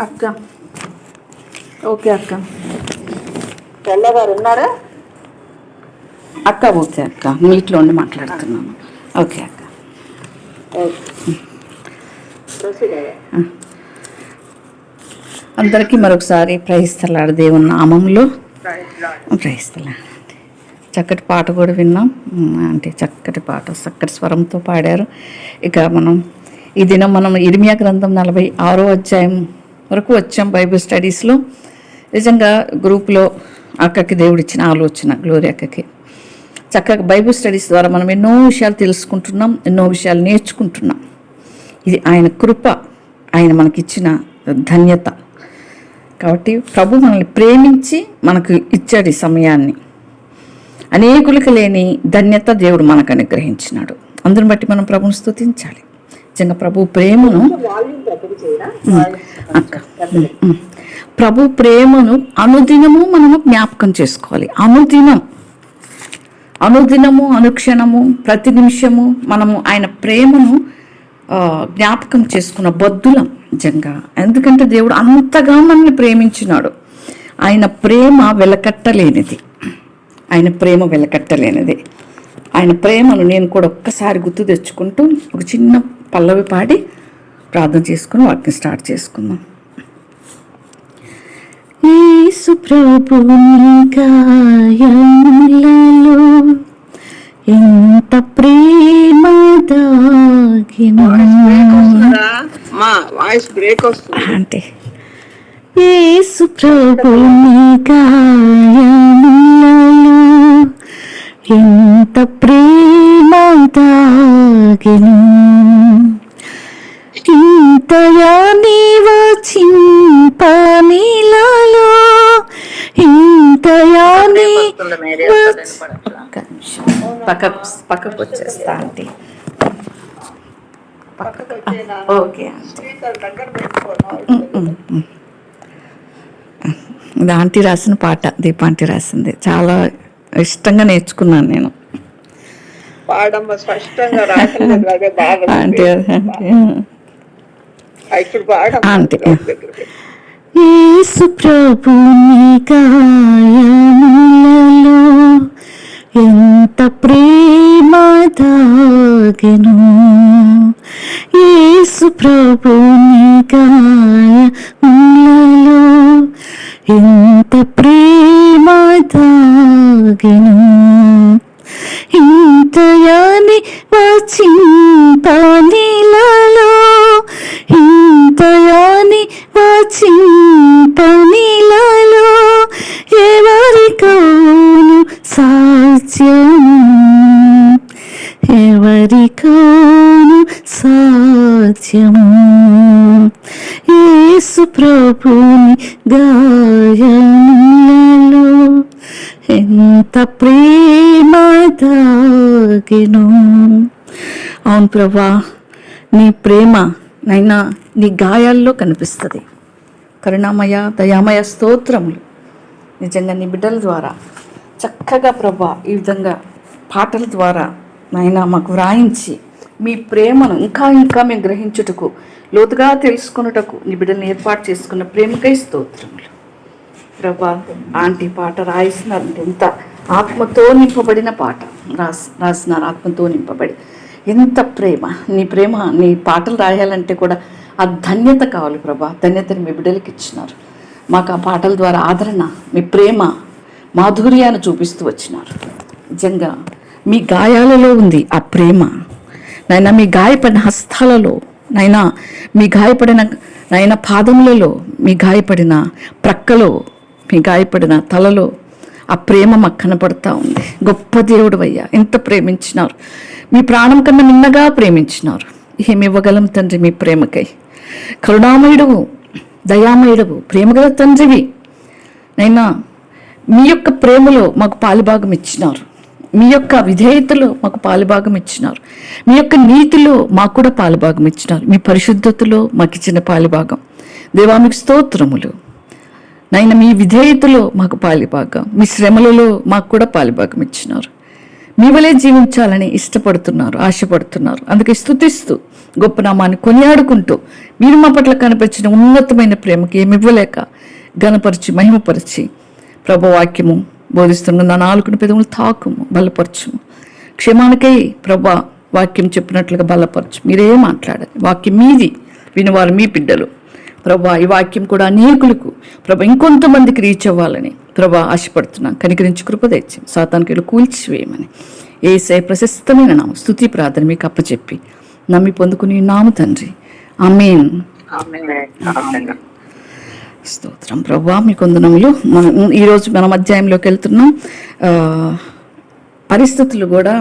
అక్క ఓకే అక్క. తెల్లగారు ఉన్నారా అక్క? ఓకే అక్క, మీట్లో ఉండి మాట్లాడుతున్నాను. ఓకే అక్క. అందరికీ మరొకసారి ప్రైస్తలాడు దేవుని నామంలో ప్రైస్తలాడు. చక్కటి పాట కూడా విన్నాం అంటే చక్కటి పాట, చక్కటి స్వరంతో పాడారు. ఇక మనం ఈ దినం మనం ఇర్మియా గ్రంథం 46వ అధ్యాయం వరకు వచ్చాం బైబిల్ స్టడీస్లో. నిజంగా గ్రూప్లో అక్కకి దేవుడిచ్చిన ఆలోచన, గ్లోరీ అక్కకి, చక్కగా బైబిల్ స్టడీస్ ద్వారా మనం ఎన్నో విషయాలు తెలుసుకుంటున్నాం, ఎన్నో విషయాలు నేర్చుకుంటున్నాం. ఇది ఆయన కృప, ఆయన మనకిచ్చిన ధన్యత. కాబట్టి ప్రభు మనల్ని ప్రేమించి మనకు ఇచ్చాడు ఈ సమయాన్ని. అనేకులకు లేని ధన్యత దేవుడు మనకు అనుగ్రహించినాడు. అందుని బట్టి మనం ప్రభుని స్తుతించాలి. నిజంగా ప్రభు ప్రేమను ప్రభు ప్రేమను అనుదినము మనము జ్ఞాపకం చేసుకోవాలి. అనుదినము అనుక్షణము ప్రతి నిమిషము మనము ఆయన ప్రేమను జ్ఞాపకం చేసుకున్న బద్దులం నిజంగా. ఎందుకంటే దేవుడు అంతగా మనల్ని ప్రేమించినాడు. ఆయన ప్రేమ వెలకట్టలేనిది. ఆయన ప్రేమను నేను కూడా ఒక్కసారి గుర్తు తెచ్చుకుంటూ ఒక చిన్న పల్లవి పాడి ప్రార్థన చేసుకుని వాటిని స్టార్ట్ చేసుకుందాం. యేసు ప్రభుని గాయములలో ఎంత ప్రేమ దాగినా అంటే యేసు ప్రభుని గాయములలో ఎంత ప్రేమ దాగినా ఇంతయా నీవు చింపనీలలో ఇంతయా పక్కకు వచ్చేస్తా అంటే ఓకే ఇది ఆంటీ రాసిన పాట, దీపాంటీ రాసింది. చాలా ఇష్టంగా నేర్చుకున్నాను నేను. యేసు ప్రభుని గాయములలో ఎంత ప్రేమ దాగెను. యేసు ప్రభుని గాయములలో ఎంత ప్రేమ దాగెను. ఇంతయాని వాచింపనీలలో ఇంతయాని వాచింపనీలలో ఎవరికోను సాధ్యము యేసు ప్రభుని గాయములలో ఎంత ప్రేమ దాగెను. అవును ప్రభా, నీ ప్రేమ నైనా నీ గాయాల్లో కనిపిస్తుంది. కరుణామయ దయామయ స్తోత్రములు. నిజంగా నీ బిడ్డల ద్వారా చక్కగా ప్రభా ఈ విధంగా పాటల ద్వారా నైనా మాకు వ్రాయించి మీ ప్రేమను ఇంకా ఇంకా మేము గ్రహించుటకు, లోతుగా తెలుసుకున్నటకు నీ బిడ్డలను ఏర్పాటు చేసుకున్న ప్రేమకై స్తోత్రములు. ప్రభా ఆంటీ పాట రాయిస్తున్నారంటే ఎంత ఆత్మతో నింపబడిన పాట రాసినారు. ఆత్మతో నింపబడి ఎంత ప్రేమ, నీ పాటలు రాయాలంటే కూడా ఆ ధన్యత కావాలి ప్రభా. ధన్యతని మీ బిడ్డలకి ఇచ్చినారు. మాకు ఆ పాటల ద్వారా ఆదరణ, మీ ప్రేమ మాధుర్యాన్ని చూపిస్తూ వచ్చినారు. నిజంగా మీ గాయాలలో ఉంది ఆ ప్రేమ నైనా. మీ గాయపడిన హస్తాలలో నైనా, మీ గాయపడిన నైనా పాదములలో, మీ గాయపడిన ప్రక్కలో, మీ గాయపడిన తలలో ఆ ప్రేమ మాకు కనపడతా ఉంది. గొప్ప దేవుడు అయ్యా, ఎంత ప్రేమించినారు. మీ ప్రాణం కన్నా నిన్నగా ప్రేమించినారు. ఏమివ్వగలం తండ్రి మీ ప్రేమకై. కరుణామయుడువు, దయామయుడువు, ప్రేమగల తండ్రివి నైనా. మీ యొక్క ప్రేమలో మాకు పాలుభాగం ఇచ్చినారు. మీ యొక్క విధేయతలో మాకు పాలుభాగం ఇచ్చినారు. మీ యొక్క నీతిలో మాకు కూడా పాలుభాగం ఇచ్చినారు. మీ పరిశుద్ధతలో మాకు ఇచ్చిన పాలుభాగం. దేవా మీకు స్తోత్రములు నాయన మీ విధేయతలో మాకు పాలిభాగం, మీ శ్రమలలో మాకు కూడా పాలిభాగం ఇచ్చినారు. మీ వలే జీవించాలని ఇష్టపడుతున్నారు, ఆశపడుతున్నారు. అందుకే స్తుతిస్తూ గొప్ప నామాన్ని కొనియాడుకుంటూ మీరు మా పట్ల కనిపించిన ఉన్నతమైన ప్రేమకి ఏమి ఇవ్వలేక ఘనపరిచి మహిమపరిచి ప్రభు వాక్యము బోధిస్తున్న నా నాలుగు పెదవులు తాకుము, బలపరచుము. క్షేమానికై ప్రభా వాక్యం చెప్పినట్లుగా బలపరచు. మీరే మాట్లాడాలి, వాక్యం మీది, వినివారు మీ బిడ్డలు. ప్రభా ఈ వాక్యం కూడా అనేకులకు ప్రభా ఇంకొంతమందికి రీచ్ అవ్వాలని ప్రభా ఆశపడుతున్నాను. కనికరించి కృప తెచ్చి సాతానికి కూల్చివేయమని యేసయ్య ప్రశస్తమైన నామం స్తుతి ప్రార్థన మీకు అప్పచెప్పి నమ్మి పొందుకుని నాము తండ్రి, ఆమేన్. స్తోత్రం ప్రభా, మీ కొందనములు. ఈరోజు మనం అధ్యాయంలోకి వెళ్తున్నాం. పరిస్థితులు కూడా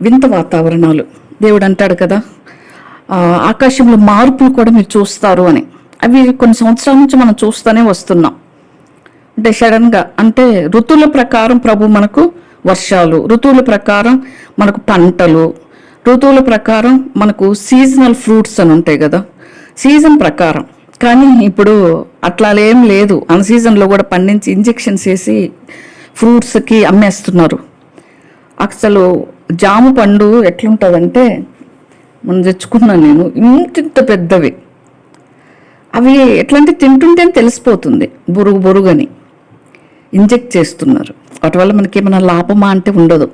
వింత వాతావరణాలు. దేవుడు అంటాడు కదా, ఆకాశంలో మార్పులు కూడా మీరు చూస్తారు అని. అవి కొన్ని సంవత్సరాల నుంచి మనం చూస్తూనే వస్తున్నాం. అంటే సడన్గా, అంటే ఋతువుల ప్రకారం ప్రభు మనకు వర్షాలు, ఋతువుల ప్రకారం మనకు పంటలు, ఋతువుల ప్రకారం మనకు సీజనల్ ఫ్రూట్స్ అని ఉంటాయి కదా, సీజన్ ప్రకారం. కానీ ఇప్పుడు అట్లా ఏం లేదు. అన్ సీజన్లో కూడా పండించి ఇంజెక్షన్స్ వేసి ఫ్రూట్స్కి అమ్మేస్తున్నారు. అసలు జామ పండు ఎట్లుంటుందంటే, మనం తెచ్చుకున్నాను నేను, ఇంత పెద్దవి. అవి ఎట్లాంటి తింటుంటే తెలిసిపోతుంది, బొరుగు బొరుగని ఇంజెక్ట్ చేస్తున్నారు. వాటి వల్ల మనకి ఏమైనా లాభమా అంటే ఉండదు.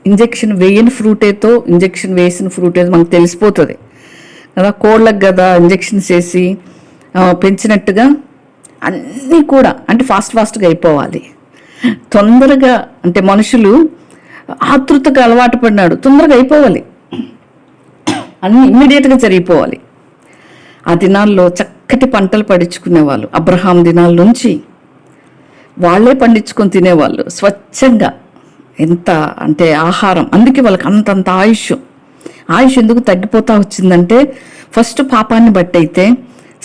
ఇంజెక్షన్ వేయని ఫ్రూటేతో ఇంజెక్షన్ వేసిన ఫ్రూటేతో మనకు తెలిసిపోతుంది కదా. కోళ్ళకు కదా ఇంజెక్షన్స్ వేసి పెంచినట్టుగా అన్నీ కూడా అంటే ఫాస్ట్గా అయిపోవాలి, తొందరగా. అంటే మనుషులు ఆతృతకు అలవాటు పడినాడు, తొందరగా అయిపోవాలి, అన్నీ ఇమ్మీడియట్గా జరిగిపోవాలి. ఆ దినాల్లో చక్కటి పంటలు పండించుకునేవాళ్ళు. అబ్రహాం దినాల నుంచి వాళ్ళే పండించుకొని తినేవాళ్ళు స్వచ్ఛంగా. ఎంత అంటే ఆహారం, అందుకే వాళ్ళకి అంతంత ఆయుష్ ఎందుకు తగ్గిపోతా వచ్చిందంటే, ఫస్ట్ పాపాన్ని బట్టి అయితే,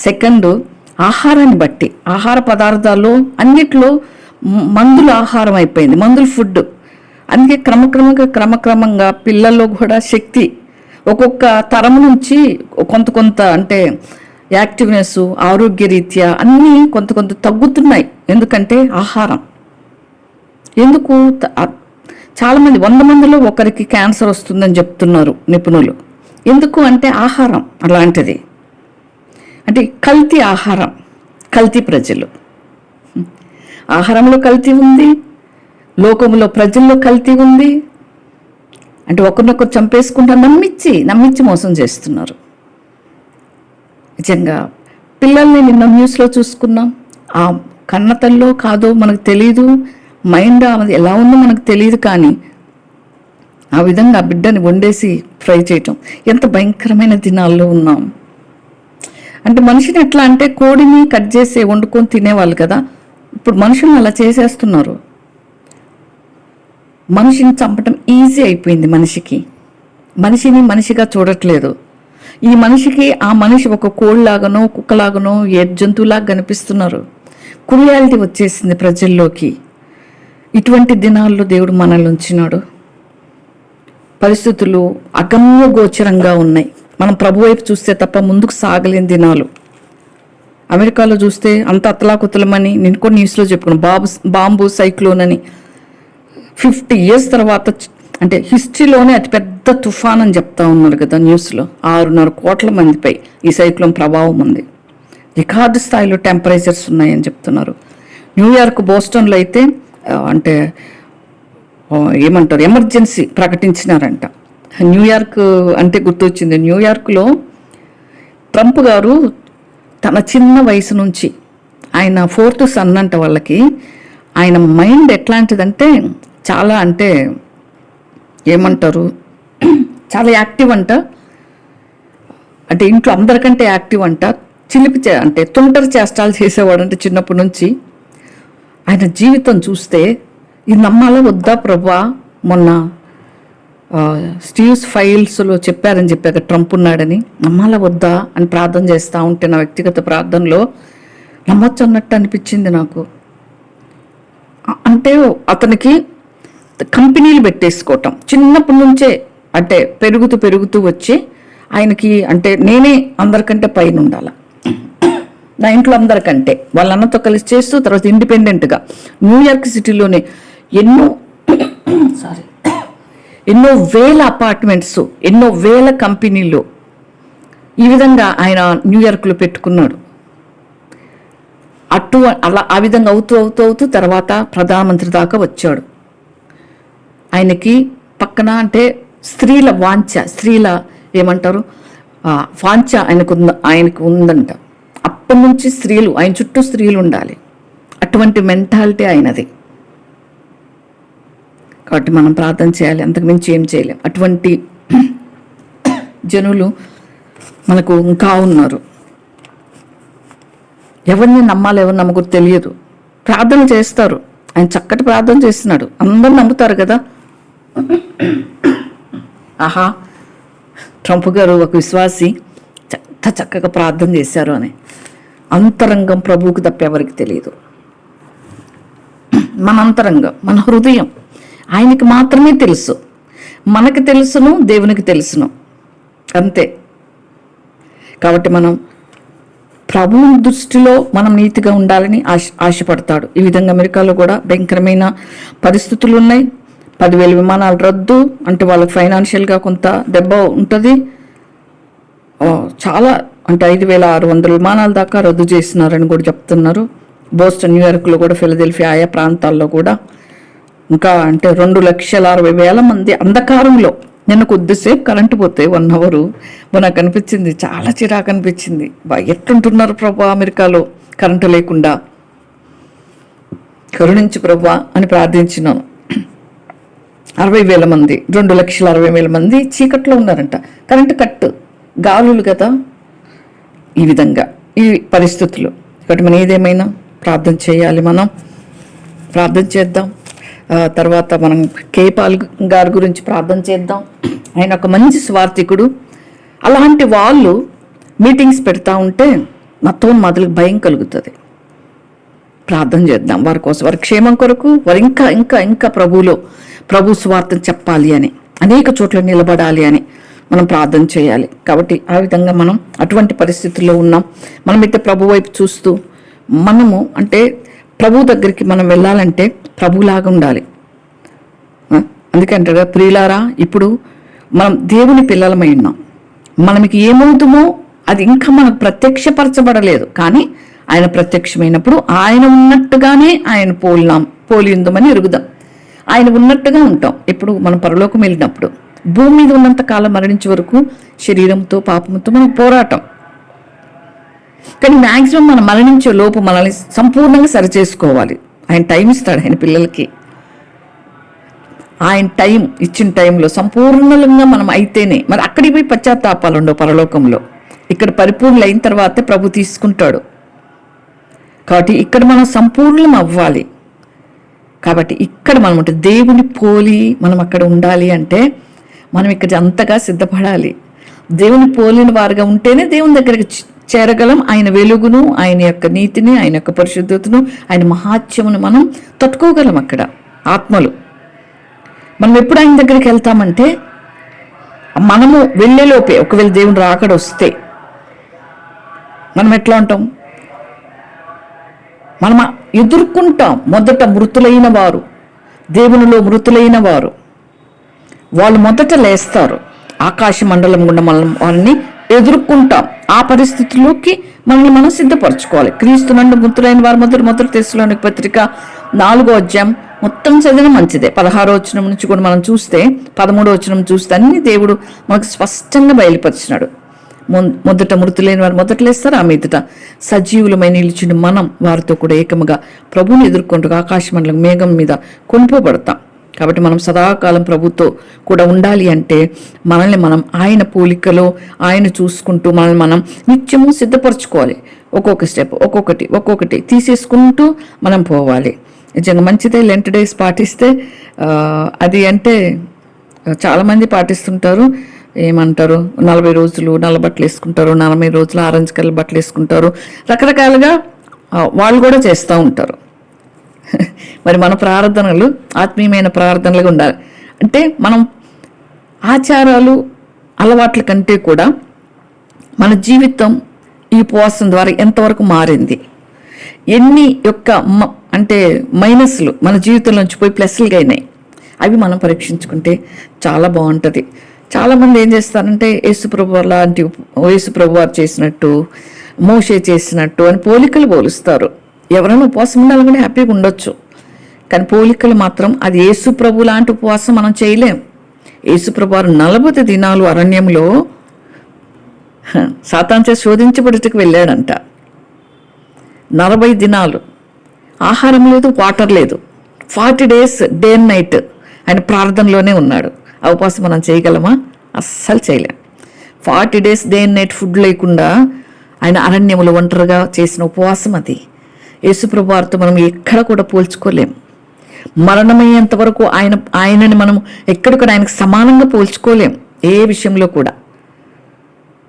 సెకండ్ ఆహారాన్ని బట్టి. ఆహార పదార్థాలు అన్నిట్లో మందుల ఆహారం అయిపోయింది, మందుల ఫుడ్. అందుకే క్రమక్రమంగా పిల్లల్లో కూడా శక్తి ఒక్కొక్క తరం నుంచి కొంత అంటే యాక్టివ్నెస్, ఆరోగ్యరీత్యా అన్నీ కొంత తగ్గుతున్నాయి. ఎందుకంటే ఆహారం. ఎందుకు చాలామంది 100 మందిలో ఒకరికి క్యాన్సర్ వస్తుందని చెప్తున్నారు నిపుణులు. ఎందుకు అంటే ఆహారం అలాంటిది. అంటే కల్తీ ఆహారం, కల్తీ ప్రజలు. ఆహారంలో కల్తీ ఉంది, లోకంలో ప్రజల్లో కల్తీ ఉంది. అంటే ఒకరినొకరు చంపేసుకుంటా నమ్మించి మోసం చేస్తున్నారు. నిజంగా పిల్లల్ని నిన్న న్యూస్లో చూసుకున్నాం. ఆ కన్నతల్లో కాదో మనకు తెలీదు, మైండ్ ఆమెది ఎలా ఉందో మనకు తెలియదు, కానీ ఆ విధంగా ఆ బిడ్డని వండేసి ఫ్రై చేయటం. ఎంత భయంకరమైన దినాల్లో ఉన్నాం. అంటే మనిషిని ఎట్లా అంటే కోడిని కట్ చేసి వండుకొని తినేవాళ్ళు కదా, ఇప్పుడు మనుషులను అలా చేసేస్తున్నారు. మనిషిని చంపటం ఈజీ అయిపోయింది. మనిషిని మనిషిగా చూడట్లేదు. ఈ మనిషికి ఆ మనిషి ఒక కోళ్ళలాగానో కుక్కలాగానో ఏ జంతువులాగా కనిపిస్తున్నారు. క్రూయాలిటీ వచ్చేసింది ప్రజల్లోకి. ఇటువంటి దినాల్లో దేవుడు మనల్ని ఉంచినాడు. పరిస్థితులు అగమ్య గోచరంగా ఉన్నాయి. మనం ప్రభు వైపు చూస్తే తప్ప ముందుకు సాగలేని దినాలు. అమెరికాలో చూస్తే అంత అతలాకుతలమని నేను కొన్ని న్యూస్లో చెప్పుకున్నాను. బాంబు సైక్లోన్ అని 50 years తర్వాత, అంటే హిస్టరీలోనే అతిపెద్ద తుఫాన్ అని చెప్తా ఉన్నారు కదా న్యూస్లో. 6.5 కోట్ల మందిపై ఈ సైక్లోన్ ప్రభావం ఉంది. రికార్డు స్థాయిలో టెంపరేచర్స్ ఉన్నాయని చెప్తున్నారు. న్యూయార్క్, బోస్టన్లో అయితే అంటే ఏమంటారు, ఎమర్జెన్సీ ప్రకటించినారంట. న్యూయార్క్ అంటే గుర్తొచ్చింది. న్యూయార్క్లో ట్రంప్ గారు తన చిన్న వయసు నుంచి, ఆయన 4th son అంట వాళ్ళకి, ఆయన మైండ్ ఎట్లాంటిదంటే చాలా అంటే ఏమంటారు, చాలా యాక్టివ్ అంట. అంటే ఇంట్లో అందరికంటే యాక్టివ్ అంట. అంటే తుంటరి చేష్టాలు చేసేవాడంటే చిన్నప్పటి నుంచి. ఆయన జీవితం చూస్తే ఇది నమ్మాలా వద్దా ప్రభా? మొన్న స్టీవ్స్ ఫైల్స్లో చెప్పాక ట్రంప్ ఉన్నాడని, నమ్మాలా వద్దా అని ప్రార్థన చేస్తూ ఉంటే నా వ్యక్తిగత ప్రార్థనలో నమ్మొచ్చు అన్నట్టు అనిపించింది నాకు. అంటే అతనికి కంపెనీలు పెట్టేసుకోవటం చిన్నప్పటి నుంచే, అంటే పెరుగుతూ వచ్చి ఆయనకి అంటే నేనే అందరికంటే పైన ఉండాల, నా ఇంట్లో అందరికంటే వాళ్ళ అన్నతో కలిసి చేస్తూ తర్వాత ఇండిపెండెంట్గా న్యూయార్క్ సిటీలోనే ఎన్నో వేల అపార్ట్మెంట్స్, ఎన్నో వేల కంపెనీలు ఈ విధంగా ఆయన న్యూయార్క్లో పెట్టుకున్నాడు. ఆ విధంగా అవుతూ తర్వాత ప్రధానమంత్రి దాకా వచ్చాడు. ఆయనకి పక్కన అంటే స్త్రీల ఏమంటారు వాంఛ ఆయనకు ఉందంట. అప్పటి నుంచి ఆయన చుట్టూ స్త్రీలు ఉండాలి, అటువంటి మెంటాలిటీ ఆయనది. కాబట్టి మనం ప్రార్థన చేయాలి, అంతకు మించి ఏం చేయలేం. అటువంటి జనులు మనకు ఇంకా ఉన్నారు. ఎవరిని నమ్మాలి, ఎవరిని నమ్మకూడదు తెలియదు. ప్రార్థన చేస్తారు, ఆయన చక్కటి ప్రార్థన చేస్తున్నాడు, అందరు నమ్ముతారు కదా. ఆహా, ట్రంప్ గారు ఒక విశ్వాసి ఎంత చక్కగా ప్రార్థన చేశారు అని. అంతరంగం ప్రభువుకు తప్ప ఎవరికి తెలియదు. మన అంతరంగం, మన హృదయం ఆయనకి మాత్రమే తెలుసు. మనకి తెలుసును, దేవునికి తెలుసును, అంతే. కాబట్టి మనం ప్రభువు దృష్టిలో మనం నీతిగా ఉండాలని ఆశపడతాడు. ఈ విధంగా అమెరికాలో కూడా భయంకరమైన పరిస్థితులు ఉన్నాయి. 10,000 విమానాలు రద్దు, అంటే వాళ్ళకి ఫైనాన్షియల్గా కొంత దెబ్బ ఉంటుంది. చాలా అంటే 5,600 విమానాల దాకా రద్దు చేస్తున్నారని కూడా చెప్తున్నారు. బోస్టన్, న్యూయార్క్లో కూడా, ఫిలదెల్ఫియా ఆయా ప్రాంతాల్లో కూడా. ఇంకా అంటే 2,60,000 మంది అంధకారంలో. నిన్న కొద్దిసేపు కరెంటు పోతే 1 అవర్ నాకు అనిపించింది, చాలా చిరాకు అనిపించింది. ఎట్లుంటున్నారు ప్రభా అమెరికాలో కరెంటు లేకుండా. కరుణించి ప్రభా అని ప్రార్థించినాను. 60,000 మంది, 2,60,000 మంది చీకట్లో ఉన్నారంట. కరెంటు కట్టు, గాలులు కదా. ఈ విధంగా ఈ పరిస్థితులు. కాబట్టి మనం ఏదేమైనా ప్రార్థన చేయాలి, మనం ప్రార్థన చేద్దాం. తర్వాత మనం కేపాల్ గారి గురించి ప్రార్థన చేద్దాం. ఆయన ఒక మంచి స్వార్థికుడు. అలాంటి వాళ్ళు మీటింగ్స్ పెడతా ఉంటే మొత్తం మొదలకు భయం కలుగుతుంది. ప్రార్థన చేద్దాం వారి కోసం, వారి క్షేమం కొరకు. వారు ఇంకా ఇంకా ఇంకా ప్రభు స్వార్థం చెప్పాలి అని, అనేక చోట్ల నిలబడాలి అని మనం ప్రార్థన చేయాలి. కాబట్టి ఆ విధంగా మనం అటువంటి పరిస్థితుల్లో ఉన్నాం. మనమైతే ప్రభు వైపు చూస్తూ మనము అంటే ప్రభు దగ్గరికి మనం వెళ్ళాలంటే ప్రభులాగా ఉండాలి. అందుకంటే ప్రియులారా, ఇప్పుడు మనం దేవుని పిల్లలమై ఉన్నాం. మనకి ఏమవుతామో అది ఇంకా మనకు ప్రత్యక్షపరచబడలేదు, కానీ ఆయన ప్రత్యక్షమైనప్పుడు ఆయన ఉన్నట్టుగానే ఆయన పోలి ఉందామని ఎరుగుదాం. ఆయన ఉన్నట్టుగా ఉంటాం. ఇప్పుడు మనం పరలోకం వెళ్ళినప్పుడు భూమి మీద ఉన్నంత కాలం మరణించే వరకు శరీరంతో పాపంతో మనం పోరాటం. కానీ మ్యాక్సిమం మనం మరణించే లోపు మనల్ని సంపూర్ణంగా సరిచేసుకోవాలి. ఆయన టైం ఇస్తాడు ఆయన పిల్లలకి. ఆయన టైం ఇచ్చిన టైంలో సంపూర్ణంగా మనం అయితేనే మరి అక్కడికి పోయి పశ్చాత్తాపాలు ఉండవు పరలోకంలో. ఇక్కడ పరిపూర్ణలు అయిన తర్వాతే ప్రభు తీసుకుంటాడు. కాబట్టి ఇక్కడ మనం సంపూర్ణం అవ్వాలి. కాబట్టి ఇక్కడ మనం అంటే దేవుని పోలి మనం అక్కడ ఉండాలి అంటే మనం ఇక్కడ అంతగా సిద్ధపడాలి. దేవుని పోలిన వారుగా ఉంటేనే దేవుని దగ్గరికి చేరగలం. ఆయన వెలుగును, ఆయన యొక్క నీతిని, ఆయన యొక్క పరిశుద్ధతను, ఆయన మహాత్యమును మనం తట్టుకోగలం. అక్కడ ఆత్మలు మనం ఎప్పుడు ఆయన దగ్గరికి వెళ్తామంటే మనము వెళ్ళేలోపే ఒకవేళ దేవుని రాకడ వస్తే మనం ఎట్లా ఉంటాం, మనం ఎదుర్కొంటాం. మొదట మృతులైన వారు, దేవునిలో మృతులైన వారు, వాళ్ళు మొదట లేస్తారు. ఆకాశ మండలం గుండా మనం వారిని ఎదుర్కొంటాం. ఆ పరిస్థితుల్లోకి మనల్ని మనం సిద్ధపరచుకోవాలి. క్రీస్తు నందు మృతులైన వారు మొదటి తెస్సలోనిక పత్రిక 4వ అధ్యాయం మొత్తం చదివిన మంచిదే. 16వ వచనం నుంచి కూడా మనం చూస్తే, 13వ వచనం చూస్తే అన్ని దేవుడు మనకు స్పష్టంగా బయలుపరిచినాడు. మొదట మృతులైన వారు మొదట లేస్తారు, ఆ మీదట సజీవులమై నిలిచిన మనం వారితో కూడా ఏకముగా ప్రభువుని ఎదుర్కొంటూ ఆకాశమండలం మేఘం మీద కొనుపోబడతాం. కాబట్టి మనం సదాకాలం ప్రభుతో కూడా ఉండాలి అంటే మనల్ని మనం ఆయన పోలికలో ఆయన చూసుకుంటూ మనల్ని మనం నిత్యము సిద్ధపరచుకోవాలి. ఒక్కొక్క స్టెప్ ఒక్కొక్కటి తీసేసుకుంటూ మనం పోవాలి. నిజంగా మంచిదే. లెంట్ డేస్ పాటిస్తే అది అంటే చాలామంది పాటిస్తుంటారు. ఏమంటారు, 40 రోజులు నల్ల బట్టలు వేసుకుంటారు, 40 రోజులు ఆరెంజ్ కలర్ బట్టలు వేసుకుంటారు. రకరకాలుగా వాళ్ళు కూడా చేస్తూ ఉంటారు. మరి మన ప్రార్థనలు ఆత్మీయమైన ప్రార్థనలుగా ఉండాలి. అంటే మనం ఆచారాలు అలవాట్ల కంటే కూడా మన జీవితం ఈ ఉపవాసం ద్వారా ఎంతవరకు మారింది, ఎన్ని యొక్క అంటే మైనస్లు మన జీవితంలోంచి పోయి ప్లస్లుగా అయినాయి, అవి మనం పరీక్షించుకుంటే చాలా బాగుంటుంది. చాలామంది ఏం చేస్తారంటే యేసుప్రభు లాంటి యేసుప్రభు వారు చేసినట్టు, మోషే చేసినట్టు అని పోలికలు పోలుస్తారు. ఎవరైనా ఉపవాసం ఉండాలనుకుంటే హ్యాపీగా ఉండొచ్చు, కానీ పోలికలు మాత్రం అది యేసుప్రభు లాంటి ఉపవాసం మనం చేయలేం. యేసుప్రభు వారు 40 దినాలు అరణ్యంలో సాతాను చేత శోధించబడుటకు వెళ్ళాడంట. 40 దినాలు ఆహారం లేదు, వాటర్ లేదు. 40 days డే అండ్ నైట్ ఆయన ప్రార్థనలోనే ఉన్నాడు. ఆ ఉపవాసం మనం చేయగలమా? అస్సలు చేయలేం. 40 days day and night food లేకుండా ఆయన అరణ్యములు ఒంటరిగా చేసిన ఉపవాసం అది. యేసుప్రభు వారితో మనం ఎక్కడ కూడా పోల్చుకోలేం. మరణమయ్యేంత వరకు ఆయనని మనం ఎక్కడ కూడా ఆయనకు సమానంగా పోల్చుకోలేం ఏ విషయంలో కూడా.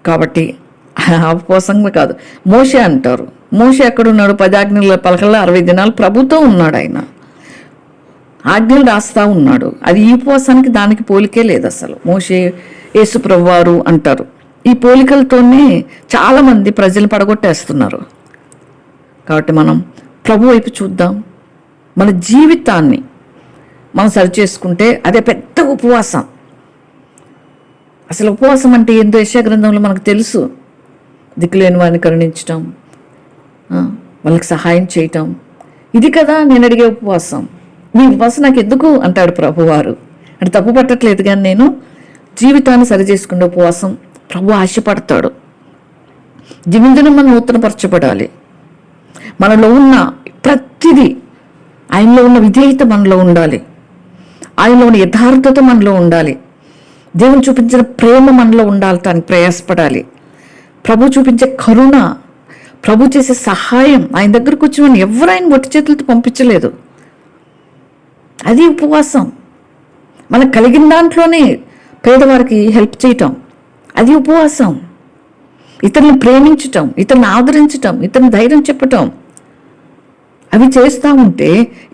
కాబట్టి ఉపవాసంగా కాదు. మోషే అంటారు, మోషే ఎక్కడున్నాడు? 10 ఆజ్ఞల పలకల్లో 60 దినాలు ప్రభుతో ఉన్నాడు. ఆయన ఆజ్ఞలు రాస్తా ఉన్నాడు. అది ఈ ఉపవాసానికి దానికి పోలికే లేదు అసలు. మోషే యేసుప్రభు వారు అంటారు. ఈ పోలికలతోనే చాలామంది ప్రజలు పడగొట్టేస్తున్నారు. కాబట్టి మనం ప్రభు వైపు చూద్దాం. మన జీవితాన్ని మనం సరిచేసుకుంటే అదే పెద్ద ఉపవాసం. అసలు ఉపవాసం అంటే ఏందో యెషయా గ్రంథంలో మనకు తెలుసు. దిక్కులేని వారిని కరుణించటం, వాళ్ళకి సహాయం చేయటం, ఇది కదా నేను అడిగే ఉపవాసం. మీ ఉపవాసం నాకు ఎందుకు అంటాడు ప్రభువారు. అంటే తప్పు పట్టట్లేదు, కానీ నేను జీవితాన్ని సరిచేసుకునే ఉపవాసం ప్రభు ఆశపడతాడు. దినదినం మనం నూతనపరచబడాలి. మనలో ఉన్న ప్రతిదీ, ఆయనలో ఉన్న విధేయత మనలో ఉండాలి, ఆయనలో ఉన్న యథార్థత మనలో ఉండాలి, దేవుని చూపించిన ప్రేమ మనలో ఉండాలటానికి ప్రయాసపడాలి. ప్రభు చూపించే కరుణ, ప్రభు చేసే సహాయం, ఆయన దగ్గరకు వచ్చి మనం ఎవరు ఆయన ఒట్టి చేతులతో పంపించలేదు. అది ఉపవాసం. మనకు కలిగిన దాంట్లోనే పేదవారికి హెల్ప్ చేయటం, అది ఉపవాసం. ఇతరులను ప్రేమించటం, ఇతరులను ఆదరించటం, ఇతరులను ధైర్యం చెప్పటం, అవి చేస్తూ ఉంటే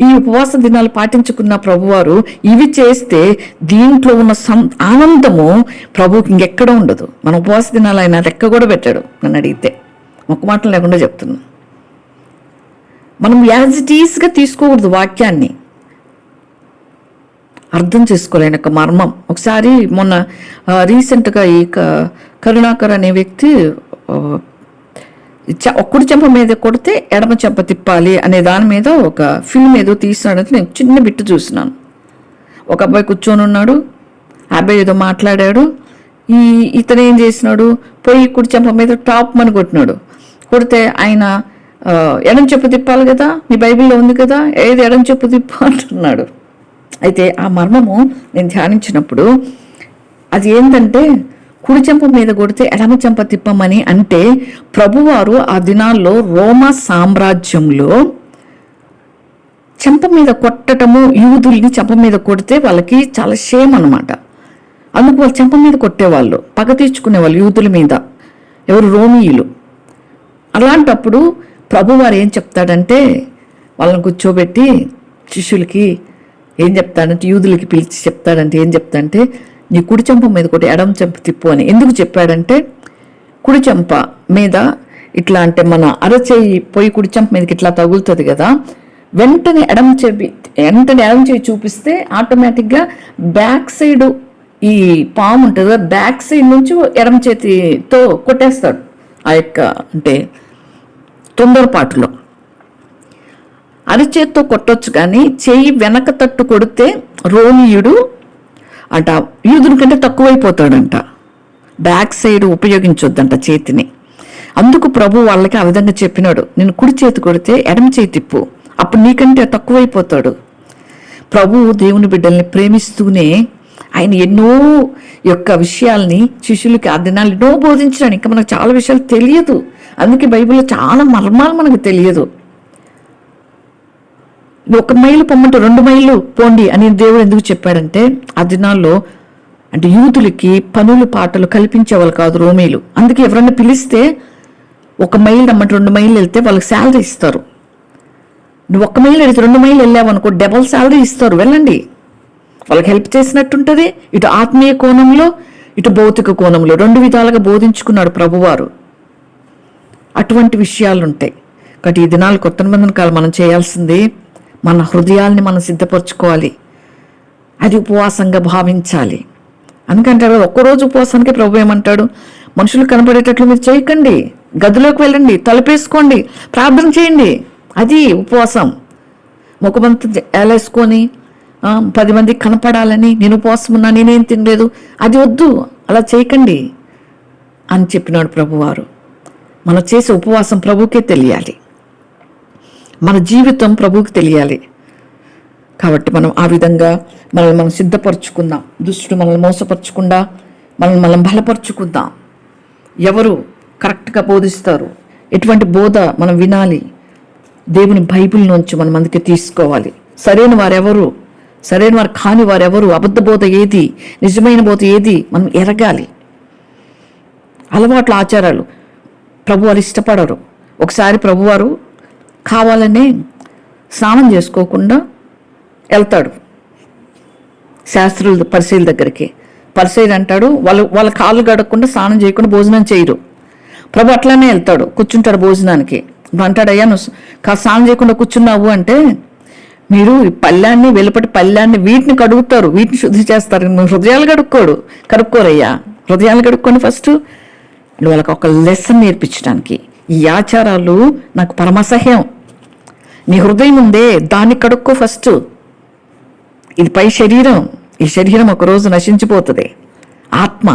ఈ ఉపవాస దినాలు పాటించుకున్న ప్రభువారు ఇవి చేస్తే దీంట్లో ఉన్న ఆనందము ప్రభువుకి ఇంకెక్కడ ఉండదు. మన ఉపవాస దినాలు ఆయన లెక్క కూడా పెట్టాడు. నన్ను అడిగితే ఒక్క మాటలు లేకుండా చెప్తున్నా. మనం యాజ్ ఇట్ ఈస్గా తీసుకోకూడదు, వాక్యాన్ని అర్థం చేసుకోలేని ఒక మర్మం. ఒకసారి మొన్న రీసెంట్గా ఈ కరుణాకర్ అనే వ్యక్తి కుడి చెంప మీద కొడితే ఎడమ చెంప తిప్పాలి అనే దాని మీద ఒక ఫిల్మ్ ఏదో తీసినాడంటే నేను చిన్న బిట్టు చూసినాను. ఒక అబ్బాయి కూర్చొని ఉన్నాడు, ఆ అబ్బాయి ఏదో మాట్లాడాడు. ఇతను ఏం చేసినాడు, పోయి కుడి చెంప మీద టాప్ అని కొట్టినాడు. కొడితే ఆయన ఎడం చెప్పు తిప్పాలి కదా, మీ బైబిల్లో ఉంది కదా, ఏది ఎడం చెప్పు తిప్పు అంటున్నాడు. అయితే ఆ మర్మము నేను ధ్యానించినప్పుడు అది ఏంటంటే, కుడి చెంప మీద కొడితే ఎడమ చెంప తిప్పమని అంటే ప్రభువారు ఆ దినాల్లో రోమా సామ్రాజ్యంలో చెంప మీద కొట్టటము, యూదుల్ని చెంప మీద కొడితే వాళ్ళకి చాలా షేమ్ అనమాట. అందుకు వాళ్ళు చెంప మీద కొట్టేవాళ్ళు, పగ తీర్చుకునేవాళ్ళు యూదుల మీద, ఎవరు రోమీయులు. అలాంటప్పుడు ప్రభువారు ఏం చెప్తాడంటే, వాళ్ళని కూర్చోబెట్టి శిష్యులకి ఏం చెప్తాడంటే, యూదులకి పిలిచి చెప్తాడంటే ఏం చెప్తాడంటే, నీ కుడి చెంప మీద కొట్టి ఎడమ చెంప తిప్పు అని. ఎందుకు చెప్పాడంటే, కుడి చెంప మీద ఇట్లా అంటే మన అరచేయి పోయి కుడి చెంప మీదకి ఇట్లా తగులుతుంది కదా, వెంటనే ఎడమ చేయి చూపిస్తే ఆటోమేటిక్గా బ్యాక్ సైడ్ ఈ పాము ఉంటుంది కదా, బ్యాక్ సైడ్ నుంచి ఎడమ చేతితో కొట్టేస్తాడు. ఆ యొక్క అంటే తొందరపాటులో అరచేతితో కొట్టొచ్చు, కానీ చెయ్యి వెనక తట్టు కొడితే రోమీయుడు అంట యూదుని కంటే తక్కువైపోతాడంట. బ్యాక్ సైడ్ ఉపయోగించొద్దంట చేతిని. అందుకు ప్రభు వాళ్ళకి ఆ విధంగా చెప్పినాడు, నేను కుడి చేతి కొడితే ఎడమ చేతి తిప్పు, అప్పుడు నీకంటే తక్కువైపోతాడు. ప్రభువు దేవుని బిడ్డల్ని ప్రేమిస్తూనే ఆయన ఎన్నో యొక్క విషయాల్ని శిష్యులకి ఆ దినాలు ఎన్నో బోధించడానికి. ఇంకా మనకు చాలా విషయాలు తెలియదు, అందుకే బైబిల్లో చాలా మర్మాలు మనకు తెలియదు. 1 మైలు పొమ్మంటే 2 మైళ్ళు పోండి అని దేవుడు ఎందుకు చెప్పాడంటే, ఆ దినాల్లో అంటే యూదులకి పనులు పాటలు కల్పించేవాళ్ళు కాదు రోమీలు. అందుకే ఎవరన్నా పిలిస్తే 1 మైలు రమ్మంటే 2 మైళ్ళు వెళ్తే వాళ్ళకి శాలరీ ఇస్తారు. నువ్వు 1 మైలు అడిగితే 2 మైళ్ళు వెళ్ళావనుకో డబల్ శాలరీ ఇస్తారు, వెళ్ళండి. వాళ్ళకి హెల్ప్ చేసినట్టుంటుంది. ఇటు ఆత్మీయ కోణంలో, ఇటు భౌతిక కోణంలో 2 విధాలుగా బోధించుకున్నాడు ప్రభువారు. అటువంటి విషయాలు ఉంటాయి. కాబట్టి ఈ దినాలు కొత్త నిబంధన కాలం మనం చేయాల్సింది మన హృదయాల్ని మనం సిద్ధపరచుకోవాలి. అది ఉపవాసంగా భావించాలి. అందుకంటే ఒక్కరోజు ఉపవాసానికి ప్రభు ఏమంటాడు, మనుషులు కనపడేటట్లు మీరు చేయకండి, గదిలోకి వెళ్ళండి, తలుపేసుకోండి, ప్రార్థన చేయండి. అది ఉపవాసం. ముఖమంతా ఏలేసుకొని 10 మందికి కనపడాలని నేను ఉపవాసం ఉన్నా, నేనేం తినలేదు, అది వద్దు, అలా చేయకండి అని చెప్పినాడు ప్రభువారు. మనం చేసే ఉపవాసం ప్రభువుకే తెలియాలి, మన జీవితం ప్రభువుకి తెలియాలి. కాబట్టి మనం ఆ విధంగా మనల్ని మనం సిద్ధపరచుకుందాం. దుష్టుడు మనల్ని మోసపరచకుండా మనం బలపరుచుకుందాం. ఎవరు కరెక్ట్గా బోధిస్తారు, ఎటువంటి బోధ మనం వినాలి, దేవుని బైబిల్ నుంచి మనం అందుకే తీసుకోవాలి. సరైన వారెవరు, సరైన వారు కాని వారెవరు, అబద్ధ బోధ ఏది, నిజమైన బోధ ఏది మనం ఎరగాలి. అలవాట్లు, ఆచారాలు ప్రభువారు ఇష్టపడరు. ఒకసారి ప్రభువారు కావాలనే స్నానం చేసుకోకుండా వెళ్తాడు శాస్త్రుల పరిశీల దగ్గరికి. పరిశీలి అంటాడు, వాళ్ళ కాళ్ళు గడకుండా స్నానం చేయకుండా భోజనం చేయరు. ప్రభు అట్లానే వెళ్తాడు, కూర్చుంటాడు భోజనానికి. అంటాడయ్యా నువ్వు స్నానం చేయకుండా కూర్చున్నావు అంటే, మీరు పళ్ళాన్ని వెలుపటి పళ్ళాన్ని వీటిని కడుగుతారు, వీటిని శుద్ధి చేస్తారు, నువ్వు హృదయాలు కడుక్కోరయ్యా, హృదయాలు కడుక్కొని ఫస్ట్. వాళ్ళకి ఒక లెసన్ నేర్పించడానికి ఈ ఆచారాలు నాకు పరమసహ్యం. నీ హృదయం ఉందే దాన్ని కడుక్కో ఫస్ట్. ఇది పై శరీరం, ఈ శరీరం ఒకరోజు నశించిపోతుంది. ఆత్మ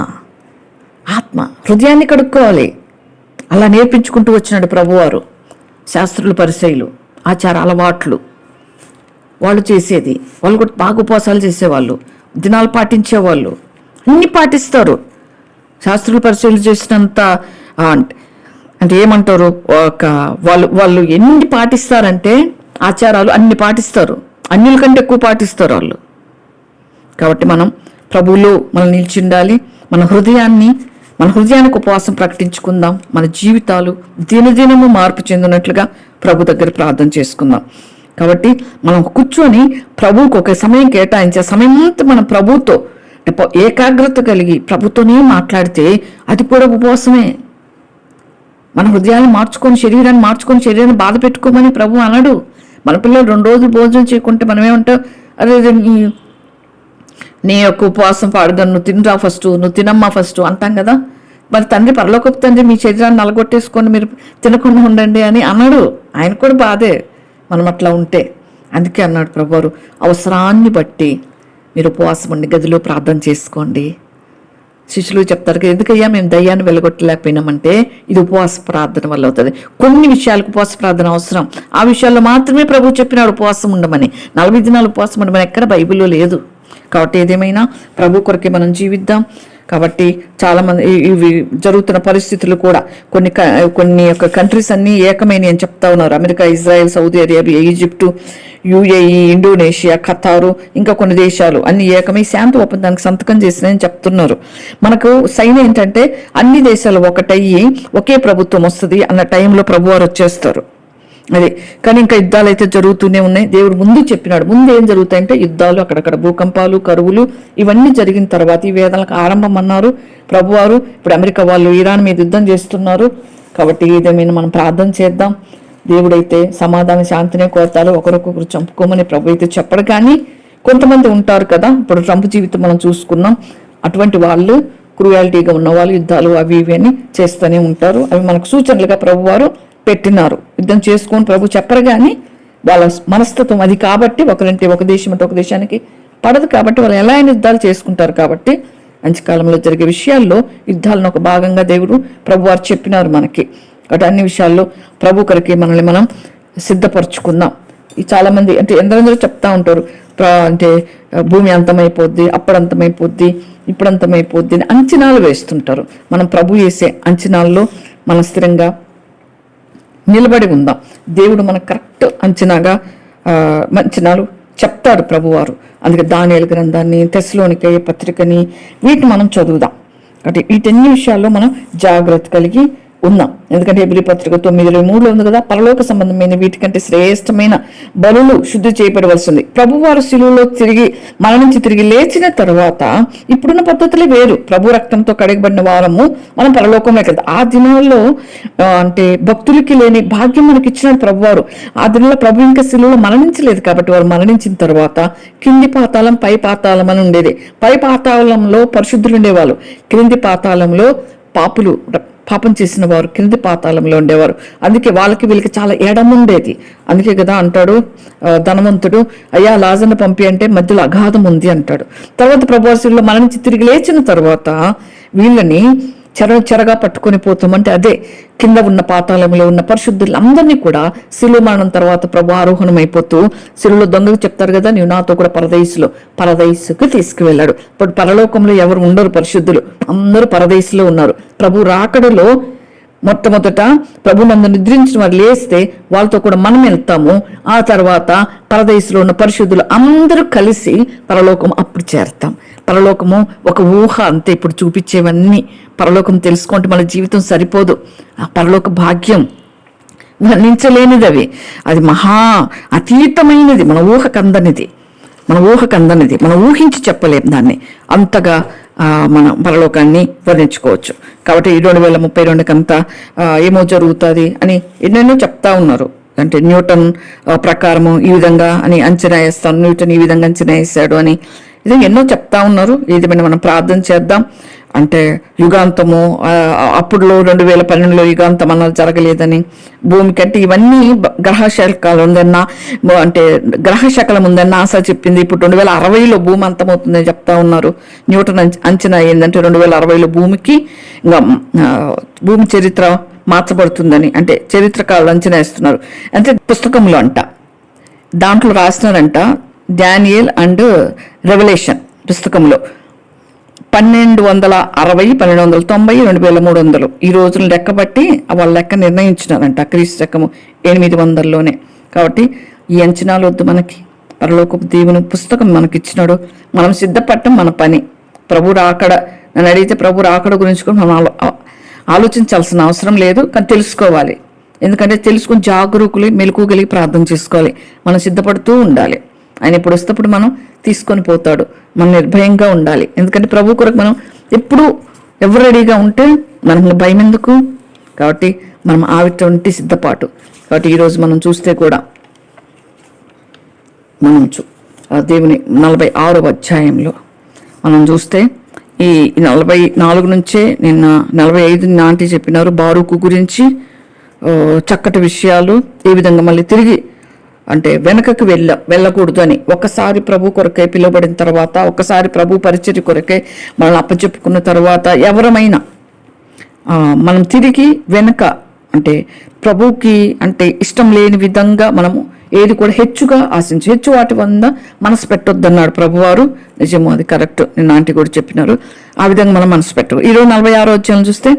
హృదయాన్ని కడుక్కోవాలి. అలా నేర్పించుకుంటూ వచ్చినాడు ప్రభువారు. శాస్త్రులు, పరిసయ్యులు, ఆచార అలవాట్లు వాళ్ళు చేసేది. వాళ్ళు కూడా బాగా ఉపవాసాలు చేసేవాళ్ళు, దినాలు పాటించేవాళ్ళు, అన్నీ పాటిస్తారు. శాస్త్రులు, పరిసయ్యులు చేసినంత అంటే ఏమంటారు, వాళ్ళు ఎన్ని పాటిస్తారంటే ఆచారాలు అన్ని పాటిస్తారు, అన్యుల కంటే ఎక్కువ పాటిస్తారు వాళ్ళు. కాబట్టి మనం ప్రభువులో మనం నిలిచి ఉండాలి. మన హృదయానికి ఉపవాసం ప్రకటించుకుందాం. మన జీవితాలు దినదినము మార్పు చెందినట్లుగా ప్రభు దగ్గర ప్రార్థన చేసుకుందాం. కాబట్టి మనం కూర్చొని ప్రభువుకు ఒక సమయం కేటాయించే సమయం అంతా మనం ప్రభువుతో ఏకాగ్రత కలిగి ప్రభుతోనే మాట్లాడితే అది కూడా ఉపవాసమే. మన హృదయాన్ని మార్చుకొని శరీరాన్ని బాధ పెట్టుకోమని ప్రభు అనడు. మన పిల్లలు 2 రోజులు భోజనం చేయకుంటే మనం ఏమంటాం, అదే నీ యొక్క ఉపవాసం పాడుగా, నువ్వు తినరా ఫస్ట్, నువ్వు తినమ్మా ఫస్ట్ అంటాం కదా. మరి తండ్రి, పరలోకపు తండ్రి మీ శరీరాన్ని నలగొట్టేసుకొని మీరు తినకుండా ఉండండి అని అన్నాడు. ఆయన కూడా బాధే మనం అట్లా ఉంటే. అందుకే అన్నాడు ప్రభువారు, అవసరాన్ని బట్టి మీరు ఉపవాసం ఉండి గదిలో ప్రార్థన చేసుకోండి. శిష్యులు చెప్తారు కదా, ఎందుకయ్యా మేము దయ్యాన్ని వెళ్ళగొట్టలేకపోయినామంటే ఇది ఉపవాస ప్రార్థన వల్ల అవుతుంది. కొన్ని విషయాలకు ఉపవాస ప్రార్థన అవసరం. ఆ విషయాల్లో మాత్రమే ప్రభు చెప్పినాడు ఉపవాసం ఉండమని. 40 దినాలు ఉపవాసం ఉండమని ఎక్కడ బైబిల్లో లేదు. కాబట్టి ఏదేమైనా ప్రభు కొరకే మనం జీవిద్దాం. కాబట్టి చాలామంది ఇవి జరుగుతున్న పరిస్థితులు కూడా కొన్ని యొక్క కంట్రీస్ అన్నీ ఏకమైనవి అని చెప్తా ఉన్నారు. America, Israel, Saudi Arabia, Egypt, UAE, Indonesia, ఖతారు, ఇంకా కొన్ని దేశాలు అన్ని ఏకమై శాంతి ఒప్పందానికి సంతకం చేసినాయని చెప్తున్నారు. మనకు సైన్ ఏంటంటే అన్ని దేశాలు ఒకటయ్యి ఒకే ప్రభుత్వం వస్తుంది అన్న టైంలో ప్రభువారు వచ్చేస్తారు. అది కానీ ఇంకా యుద్ధాలు అయితే జరుగుతూనే ఉన్నాయి. దేవుడు ముందు చెప్పినాడు. ముందు ఏం జరుగుతాయంటే యుద్ధాలు, అక్కడక్కడ భూకంపాలు, కరువులు, ఇవన్నీ జరిగిన తర్వాత ఈ వేదనలకు ఆరంభం అన్నారు ప్రభువారు. ఇప్పుడు అమెరికా వాళ్ళు ఇరాన్ మీద యుద్ధం చేస్తున్నారు. కాబట్టి ఏదేమైనా మనం ప్రార్థన చేద్దాం. దేవుడైతే సమాధాన శాంతినే కోరతారు, ఒకరికొకరు చంపుకోమని ప్రభు అయితే చెప్పడు. కానీ కొంతమంది ఉంటారు కదా, ఇప్పుడు ట్రంప్ జీవితం మనం చూసుకున్నాం. అటువంటి వాళ్ళు క్రూయాలిటీగా ఉన్నవాళ్ళు యుద్ధాలు అవి ఇవి అని చేస్తూనే ఉంటారు. అవి మనకు సూచనలుగా ప్రభువారు పెట్టినారు. యుద్ధం చేసుకొని ప్రభు చెప్పరు, కానీ వాళ్ళ మనస్తత్వం అది. కాబట్టి ఒకరంటే ఒక దేశం అంటే ఒక దేశానికి పడదు. కాబట్టి వాళ్ళు ఎలా అయినా యుద్ధాలు చేసుకుంటారు. కాబట్టి అంత్యకాలంలో జరిగే విషయాల్లో యుద్ధాలను ఒక భాగంగా దేవుడు ప్రభువారు చెప్పినారు మనకి. కాబట్టి అన్ని విషయాల్లో ప్రభు కొరకే మనల్ని మనం సిద్ధపరచుకుందాం. చాలా మంది అంటే ఎందరెందరో చెప్తా ఉంటారు, అంటే భూమి అంతమైపోద్ది, అప్పుడు అంతమైపోద్ది, ఇప్పుడు అంతమైపోద్ది అని అంచనాలు వేస్తుంటారు. మనం ప్రభు వేసే అంచనాల్లో మనం స్థిరంగా నిలబడి ఉందాం. దేవుడు మనకు కరెక్ట్ అంచనాలు చెప్తాడు ప్రభువారు. అందుకే దానియేలు గ్రంథాన్ని, తెస్సలోనికయ పత్రికని వీటిని మనం చదువుదాం. కాబట్టి వీటన్ని విషయాల్లో మనం జాగ్రత్త కలిగి ఉందాం. ఎందుకంటే హెబ్రీ పత్రిక 9:23 ఉంది కదా, పరలోక సంబంధమైన వీటికంటే శ్రేష్టమైన బలులు శుద్ధి చేయబడవలసింది. ప్రభువారు శిలువలో మరణించి తిరిగి లేచిన తర్వాత ఇప్పుడున్న పద్ధతులే వేరు. ప్రభు రక్తంతో కడగబడిన వారము మనం పరలోకంలో కదా. ఆ దినాల్లో అంటే భక్తులకి లేని భాగ్యం మనకి ఇచ్చినాడు ప్రభువారు. ఆ దినాల్లో ప్రభు ఇంకా శిలువలో మరణించలేదు కాబట్టి వారు మరణించిన తర్వాత కింది పాతాళం పై పాతాళం అని ఉండేది. పై పాతాళంలో పరిశుద్ధులు ఉండేవాళ్ళు, క్రింది పాతాళంలో పాపం చేసిన వారు క్రింది పాతాళంలో ఉండేవారు. అందుకే వాళ్ళకి వీళ్ళకి చాలా ఎడముండేది. అందుకే కదా అంటాడు ధనవంతుడు, అయ్యా లాజర్ను పంపి అంటే మధ్యలో అగాధం ఉంది అంటాడు. తర్వాత ప్రభువాసుల్లో మరణించి తిరిగి లేచిన తర్వాత వీళ్ళని చెరగా పట్టుకొని పోతామంటే అదే కింద ఉన్న పాతాళంలో ఉన్న పరిశుద్ధులందరినీ కూడా శిలువ మరణం తర్వాత ప్రభు ఆరోహణం అయిపోతూ శిలువలో దొంగకు చెప్తారు కదా, నీవు నాతో కూడా పరదైసుకు తీసుకువెళ్ళాడు. ఇప్పుడు పరలోకంలో ఎవరు ఉండరు పరిశుద్ధులు, అందరూ పరదైసులో ఉన్నారు. ప్రభు రాకడలో మొట్టమొదట ప్రభు నందు నిద్రించిన వారు లేస్తే వాళ్ళతో కూడా మనం వెళ్తాము. ఆ తర్వాత పరదైసులో ఉన్న పరిశుద్ధులు అందరూ కలిసి పరలోకం అప్పుడు చేరతాం. పరలోకము ఒక ఊహ అంతే. ఇప్పుడు చూపించేవన్నీ పరలోకం తెలుసుకుంటే మన జీవితం సరిపోదు. ఆ పరలోక భాగ్యం వర్ణించలేనిది, అది మహా అతీతమైనది, మన ఊహకందనిది, మనం ఊహించి చెప్పలేం దాన్ని. అంతగా మన పరలోకాన్ని వర్ణించుకోవచ్చు. కాబట్టి 2032 ఏమో జరుగుతుంది అని ఎన్నెన్నో చెప్తా ఉన్నారు. అంటే న్యూటన్ ప్రకారము ఈ విధంగా అని అంచనా వేస్తాను, న్యూటన్ ఈ విధంగా అంచనా వేశాడు అని ఇది ఎన్నో చెప్తా ఉన్నారు. ఏదేమైనా మనం ప్రార్థన చేద్దాం. అంటే యుగాంతము అప్పుడులో 2012లో యుగాంతం అన్నది జరగలేదని, భూమి కంటే ఇవన్నీ గ్రహశాఖలు ఉందన్న అంటే గ్రహశాఖల ముందన్న ఆశ చెప్పింది. ఇప్పుడు 2060లో భూమి అంతమవుతుందని చెప్తా ఉన్నారు. న్యూటన్ అంచనా ఏంటంటే 2060లో భూమికి ఇంకా భూమి చరిత్ర మార్చబడుతుందని, అంటే చరిత్రకారులు అంచనా వేస్తున్నారు. అంటే పుస్తకంలో అంట దాంట్లో రాసినారంట, డానియల్ అండ్ రెవల్యూషన్ పుస్తకంలో 1260, 1290, 2300 ఈ రోజులు లెక్క బట్టి వాళ్ళ లెక్క నిర్ణయించినారంట. క్రీస్తు శకము 800లోనే. కాబట్టి ఈ అంచనాలు వద్దు మనకి. పరలోకపు దేవుని పుస్తకం మనకి ఇచ్చినాడు. మనం సిద్ధపడటం మన పని. ప్రభు రాకడ నన్ను అడిగితే ప్రభు రాకడ గురించి కూడా మనం ఆలోచించాల్సిన అవసరం లేదు, కానీ తెలుసుకోవాలి. ఎందుకంటే తెలుసుకుని జాగరూకులు మెలకుగలిగి ప్రార్థన చేసుకోవాలి. మనం సిద్ధపడుతూ ఉండాలి. ఆయన ఇప్పుడు వస్తేప్పుడు మనం తీసుకొని పోతాడు. మనం నిర్భయంగా ఉండాలి. ఎందుకంటే ప్రభు కొరకు మనం ఎప్పుడు ఎవరు రెడీగా ఉంటే మనకు భయం ఎందుకు? కాబట్టి మనం ఆవిటువంటి సిద్ధపాటు. కాబట్టి ఈరోజు మనం చూస్తే కూడా మనం దేవుని 46వ అధ్యాయంలో మనం చూస్తే ఈ 44 నుంచే నిన్న 45 నాటి చెప్పినారు బారూకు గురించి చక్కటి విషయాలు. ఏ విధంగా మళ్ళీ తిరిగి అంటే వెనకకు వెళ్ళకూడదు అని, ఒక్కసారి ప్రభు కొరకై పిలువబడిన తర్వాత, ఒక్కసారి ప్రభు పరిచర్య కొరకై మనల్ని అప్పచెప్పుకున్న తర్వాత ఎవరమైనా మనం తిరిగి వెనక అంటే ప్రభుకి అంటే ఇష్టం లేని విధంగా మనము ఏది కూడా హెచ్చు వాటి వల్ల మనసు పెట్టొద్దన్నాడు ప్రభువారు. నిజమో, అది కరెక్ట్. నిన్న ఆంటీ కూడా చెప్పినారు. ఆ విధంగా మనం మనసు పెట్టు. ఈరోజు 46వ అధ్యాయం చూస్తే